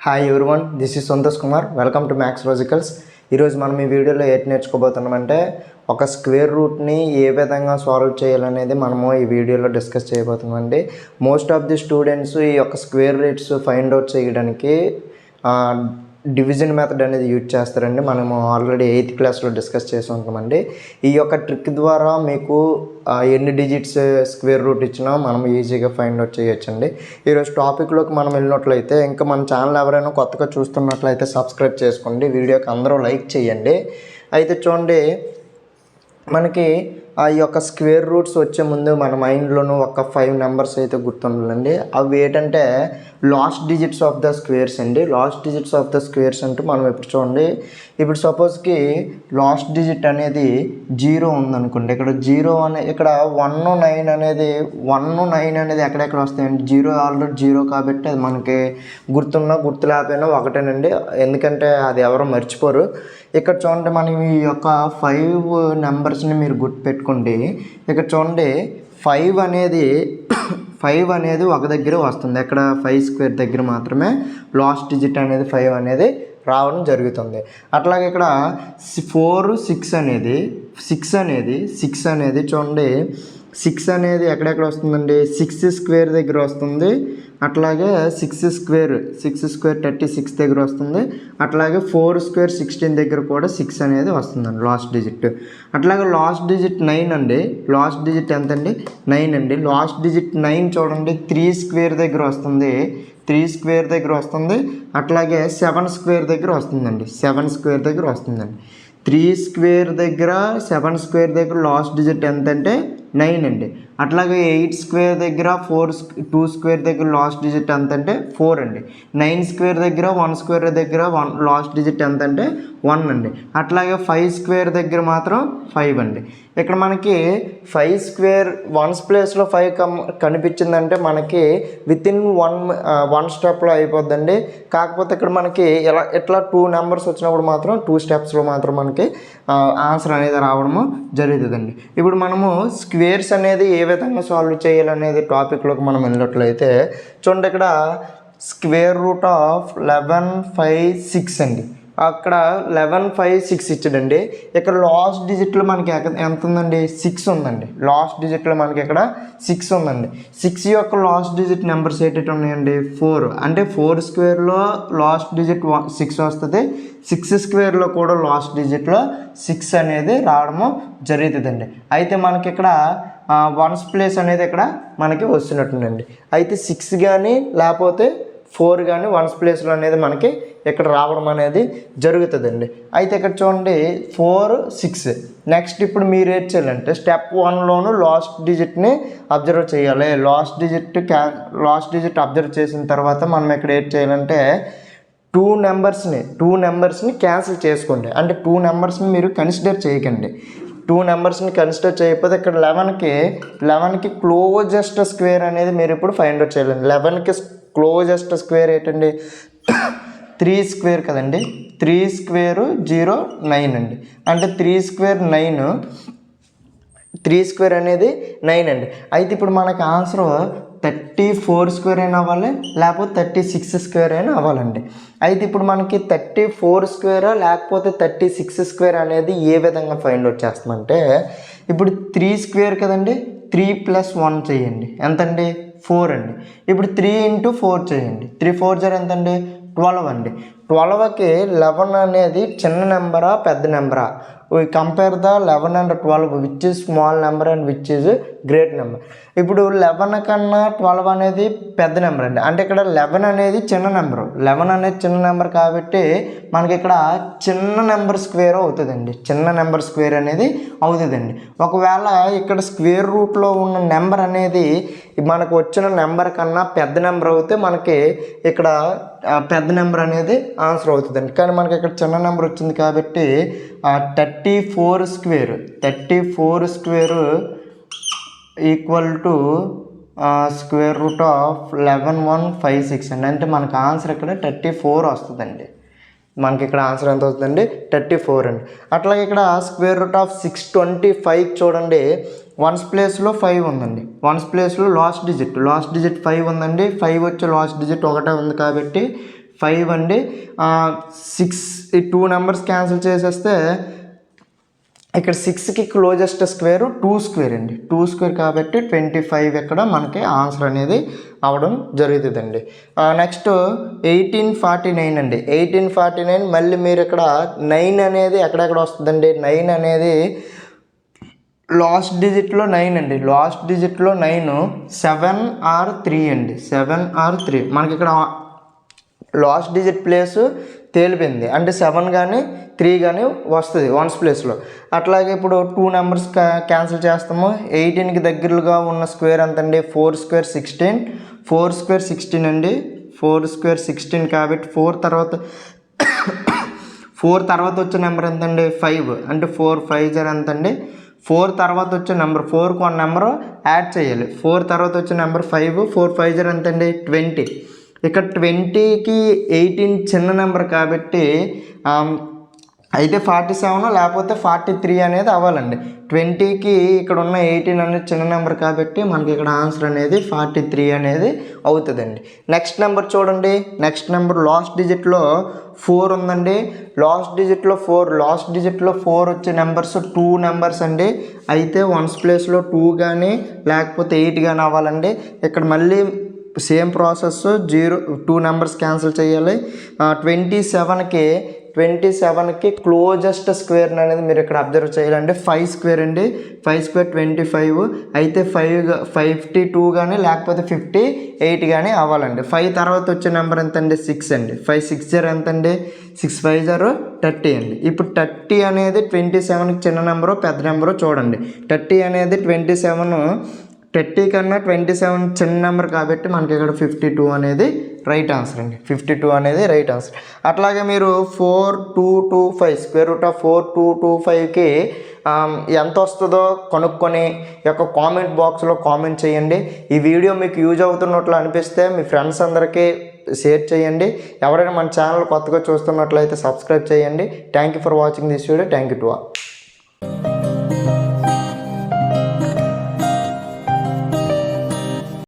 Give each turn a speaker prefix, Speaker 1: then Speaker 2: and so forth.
Speaker 1: Hi everyone, this is Santosh Kumar. Welcome to maths logicals. ఈరోజు మనం ఈ వీడియోలో ఏంటి నేర్చుకోబోతున్నామంటే ఒక స్క్వేర్ రూట్ని ఏ విధంగా సాల్వ్ చేయాలనేది మనము ఈ వీడియోలో డిస్కస్ చేయబోతున్నామండి. మోస్ట్ ఆఫ్ ది స్టూడెంట్స్ ఈ యొక్క స్క్వేర్ రూట్స్ ఫైండ్ అవుట్ చేయడానికి డివిజన్ మెథడ్ అనేది యూజ్ చేస్తారండి. మనము ఆల్రెడీ 8th క్లాస్లో డిస్కస్ చేసి ఉంటామండి. ఈ యొక్క ట్రిక్ ద్వారా మీకు ఎన్ని డిజిట్స్ స్క్వేర్ రూట్ ఇచ్చినా మనం ఈజీగా ఫైండ్ అవుట్ చేయొచ్చండి. ఈరోజు టాపిక్లోకి మనం వెళ్ళినట్లయితే, ఇంకా మన ఛానల్ ఎవరైనా కొత్తగా చూస్తున్నట్లయితే సబ్స్క్రైబ్ చేసుకోండి, వీడియోకి అందరూ లైక్ చేయండి. అయితే చూడండి, మనకి ఈ యొక్క స్క్వేర్ రూట్స్ వచ్చే ముందు మన మైండ్లోనూ ఒక 5 నెంబర్స్ అయితే గుర్తుండాలండి. అవి ఏంటంటే last digits of the squares అండి. Last digits of the squares అంటే మనం ఇప్పుడు చూడండి, ఇప్పుడు సపోజ్కి లాస్ట్ డిజిట్ అనేది 0 ఉందనుకోండి. ఇక్కడ 0 అనే ఇక్కడ 1 9 అనేది ఎక్కడెక్కడ వస్తాయండి? 0 ఆల్రెడీ 0 కాబట్టి అది మనకి గుర్తున్నా గుర్తు లేకపోయినా ఒకటేనండి, ఎందుకంటే అది ఎవరో మర్చిపోరు. ఇక్కడ చూడండి, మనం ఈ యొక్క 5 నెంబర్స్ని మీరు గుర్తుపెట్టుకోండి. ఇక్కడ చూడండి, 5 అనేది ఒక దగ్గర వస్తుంది. ఇక్కడ 5 స్క్వేర్ దగ్గర మాత్రమే లాస్ట్ డిజిట్ అనేది 5 అనేది రావడం జరుగుతుంది. అట్లాగే ఇక్కడ 4 6 అనేది చూడండి, 6 అనేది ఎక్కడెక్కడ వస్తుందండి? 6 స్క్వేర్ దగ్గర వస్తుంది. అట్లాగే 6 స్క్వేర్ 36 దగ్గర వస్తుంది. అట్లాగే 4 స్క్వేర్ 16 దగ్గర కూడా 6 అనేది వస్తుందండి లాస్ట్ డిజిట్. అట్లాగే లాస్ట్ డిజిట్ 9 అండి. లాస్ట్ డిజిట్ ఎంత అండి? 9 అండి. లాస్ట్ డిజిట్ 9 చూడండి, 3 స్క్వేర్ దగ్గర వస్తుంది. 3 స్క్వేర్ దగ్గర వస్తుంది. అట్లాగే 7 స్క్వేర్ దగ్గర వస్తుందండి. 7 స్క్వేర్ దగ్గర వస్తుందండి. 3 స్క్వేర్ దగ్గర 7 స్క్వేర్ దగ్గర లాస్ట్ డిజిట్ ఎంత అంటే 9 అండి. అట్లాగే 8 స్క్వేర్ దగ్గర 2 స్క్వేర్ దగ్గర లాస్ట్ డిజిట్ ఎంత అంటే 4 అండి. 9 స్క్వేర్ దగ్గర 1 స్క్వేర్ దగ్గర లాస్ట్ డిజిట్ ఎంత అంటే 1 అండి. అట్లాగే 5 స్క్వేర్ దగ్గర మాత్రం 5 అండి. ఇక్కడ మనకి 5 స్క్వేర్ 1 ప్లేస్లో 5 కనిపించిందంటే మనకి వితిన్ వన్ స్టెప్లో అయిపోద్దండి. కాకపోతే ఇక్కడ మనకి ఇట్లా 2 నెంబర్స్ వచ్చినప్పుడు మాత్రం 2 స్టెప్స్లో మాత్రం మనకి ఆన్సర్ అనేది రావడము జరుగుతుందండి. ఇప్పుడు మనము స్క్వేర్స్ అనేది ఏ విధంగా సాల్వ్ చేయాలనేది టాపిక్లోకి మనం వెళ్ళినట్లయితే చూడండి, ఇక్కడ స్క్వేర్ రూట్ ఆఫ్ 11 5 6 అండి. అక్కడ 11 5 6 ఇచ్చాడండి. ఇక్కడ లాస్ట్ డిజిట్లో మనకి ఎంత ఉందండి? 6 ఉందండి. లాస్ట్ డిజిట్లో మనకి ఇక్కడ 6 ఉందండి. 6 యొక్క లాస్ట్ డిజిట్ నెంబర్స్ ఏంటి ఉన్నాయండి? 4. అంటే 4 స్క్వేర్లో లాస్ట్ డిజిట్ 6 వస్తుంది. 6 స్క్వేర్లో కూడా లాస్ట్ డిజిట్లో 6 అనేది రావడము జరుగుతుందండి. అయితే మనకి ఇక్కడ 1's ప్లేస్ అనేది ఇక్కడ మనకి వస్తున్నట్టుందండి. అయితే 6 కానీ లేకపోతే 4 కానీ 1's ప్లేస్లో అనేది మనకి ఇక్కడ రావడం అనేది జరుగుతుందండి. అయితే ఇక్కడ చూడండి 4 6. నెక్స్ట్ ఇప్పుడు మీరు ఏం చేయాలంటే స్టెప్ 1లోను లాస్ట్ డిజిట్ని అబ్జర్వ్ చేయాలి. లాస్ట్ డిజిట్ అబ్జర్వ్ చేసిన తర్వాత మనం ఇక్కడ ఏం చేయాలంటే 2 నెంబర్స్ని క్యాన్సిల్ చేసుకోండి. అంటే 2 నెంబర్స్ని మీరు కన్సిడర్ చేయకండి. 2 నెంబర్స్ని కన్సిడర్ చేయకపోతే ఇక్కడ 11కి క్లోజెస్ట్ స్క్వేర్ అనేది మీరు ఇప్పుడు ఫైండ్ అవుట్ చేయాలండి. 11కి క్లోజెస్ట్ స్క్వేర్ ఏంటండి? 3 స్క్వేర్ కదండి. 3 స్క్వేర్ 0 9 అండి. అంటే 3 స్క్వేర్ 9, 3 స్క్వేర్ అనేది 9 అండి. అయితే ఇప్పుడు మనకు ఆన్సర్ 34 స్క్వేర్ అయినా అవ్వాలి, లేకపోతే 36 స్క్వేర్ అయినా అవ్వాలండి. అయితే ఇప్పుడు మనకి 34 స్క్వేర్ లేకపోతే 36 స్క్వేర్ అనేది ఏ విధంగా ఫైండ్ అవుట్ చేస్తామంటే, ఇప్పుడు 3 స్క్వేర్ కదండి, 3 + 1 చేయండి. ఎంతండి? 4 అండి. ఇప్పుడు 3 × 4 చేయండి. 3 4 0 ఎంతండి? 12 అండి. 12కి 11 అనేది చిన్న నెంబరా పెద్ద నెంబరా? we compare the 11 and 12, which is small number and which is great number. ఇప్పుడు 11 కన్నా 12 అనేది పెద్ద నెంబర్ అండి. అంటే ఇక్కడ 11 అనేది చిన్న నెంబర్ కాబట్టి మనకి ఇక్కడ చిన్న నెంబర్ స్క్వేర్ అవుతుందండి. చిన్న నెంబర్ స్క్వేర్ అనేది అవుతుందండి. ఒకవేళ ఇక్కడ స్క్వేర్ రూట్లో ఉన్న నెంబర్ అనేది మనకు వచ్చిన నెంబర్ కన్నా పెద్ద నెంబర్ అవుతే మనకి ఇక్కడ పెద్ద నెంబర్ అనేది ఆన్సర్ అవుతుందండి. కానీ మనకి ఇక్కడ చిన్న నెంబర్ వచ్చింది కాబట్టి 34 square equal to square root of 11 1 5 6 అండి. అంటే మనకు ఆన్సర్ ఇక్కడ 34 వస్తుందండి. మనకి ఇక్కడ ఆన్సర్ ఎంత వస్తుందండి? 34 అండి. అట్లాగే ఇక్కడ స్క్వేర్ రూట్ ఆఫ్ 625 చూడండి, 1's ప్లేస్లో 5 ఉందండి. 1's ప్లేస్లో లాస్ట్ డిజిట్ 5 ఉందండి. 5 వచ్చే లాస్ట్ డిజిట్ ఒకటే ఉంది కాబట్టి 5 అండి. 6 ఈ 2 నెంబర్స్ క్యాన్సిల్ చేసేస్తే ఇక్కడ 6కి క్లోజెస్ట్ స్క్వేర్ 2 స్క్వేర్ అండి. 2 స్క్వేర్ కాబట్టి 25 ఇక్కడ మనకి ఆన్సర్ అనేది అవడం జరుగుతుందండి. నెక్స్ట్ 1849 అండి. 1849 మళ్ళీ మీరు ఇక్కడ 9 అనేది ఎక్కడెక్కడ వస్తుందండి. 9 అనేది లాస్ట్ డిజిట్లో 9 అండి. లాస్ట్ డిజిట్లో 9 7 ఆర్ 3 అండి. 7 ఆర్ 3 మనకి ఇక్కడ లాస్ట్ డిజిట్ ప్లేస్ తేలిపోయింది అంటే 7 కానీ 3 కానీ వస్తుంది వన్స్ ప్లేస్లో. అట్లాగే ఇప్పుడు 2 నెంబర్స్ క్యాన్సిల్ చేస్తాము. 18కి దగ్గరగా ఉన్న స్క్వేర్ ఎంతండి. 4 స్క్వేర్ 16. 4 స్క్వేర్ 16 అండి. 4 స్క్వేర్ 16 కాబట్టి 4 తర్వాత వచ్చే నెంబర్ ఎంతండి 5 అంటే 4 5 ఎంతండి. 4 తర్వాత వచ్చే నెంబర్ 4కి 1 నెంబరు యాడ్ చేయాలి. 4 తర్వాత వచ్చే నెంబర్ 5. 4 5 ఎంతండి 20. ఇక్కడ 20కి 18 చిన్న నెంబర్ కాబట్టి అయితే 47 లేకపోతే 43 అనేది అవ్వాలండి. 20కి ఇక్కడ ఉన్న 18 అనేది చిన్న నెంబర్ కాబట్టి మనకి ఇక్కడ ఆన్సర్ అనేది 43 అనేది అవుతుందండి. నెక్స్ట్ నెంబర్ చూడండి. నెక్స్ట్ నెంబర్ లాస్ట్ డిజిట్లో 4 ఉందండి. లాస్ట్ డిజిట్లో 4 వచ్చే నెంబర్స్ 2 నెంబర్స్ అండి. అయితే వన్స్ ప్లేస్లో 2 కానీ లేకపోతే 8 కానీ అవ్వాలండి. ఇక్కడ మళ్ళీ సేమ్ ప్రాసెస్ 2 నెంబర్స్ క్యాన్సిల్ చేయాలి. 27కి క్లోజెస్ట్ స్క్వేర్ అనేది మీరు ఇక్కడ అబ్జర్వ్ చేయాలండి. 5 స్క్వేర్ అండి. 5 స్క్వేర్ 25. అయితే 52 కానీ లేకపోతే 58 కానీ అవ్వాలండి. 5 తర్వాత వచ్చే నెంబర్ ఎంతండి 6 అండి. 5 6 ఎంతండి 6 5 30 అండి. ఇప్పుడు 30 అనేది 27కి చిన్న నెంబరు పెద్ద నెంబరు చూడండి. 30 అనేది 30 కన్నా 27 చిన్న నెంబర్ కాబట్టి మనకి ఇక్కడ 52 అనేది రైట్ ఆన్సర్ అండి. 52 అనేది రైట్ ఆన్సర్. అట్లాగే మీరు 4225 స్క్వేర్ రూట్ ఆఫ్ 4225కి ఎంత వస్తుందో కనుక్కొని యొక్క కామెంట్ బాక్స్లో కామెంట్ చేయండి. ఈ వీడియో మీకు యూజ్ అవుతున్నట్లు అనిపిస్తే మీ ఫ్రెండ్స్ అందరికీ షేర్ చేయండి. ఎవరైనా మన ఛానల్ కొత్తగా చూస్తున్నట్లయితే సబ్స్క్రైబ్ చేయండి. Thank you for watching this video. Thank you to all.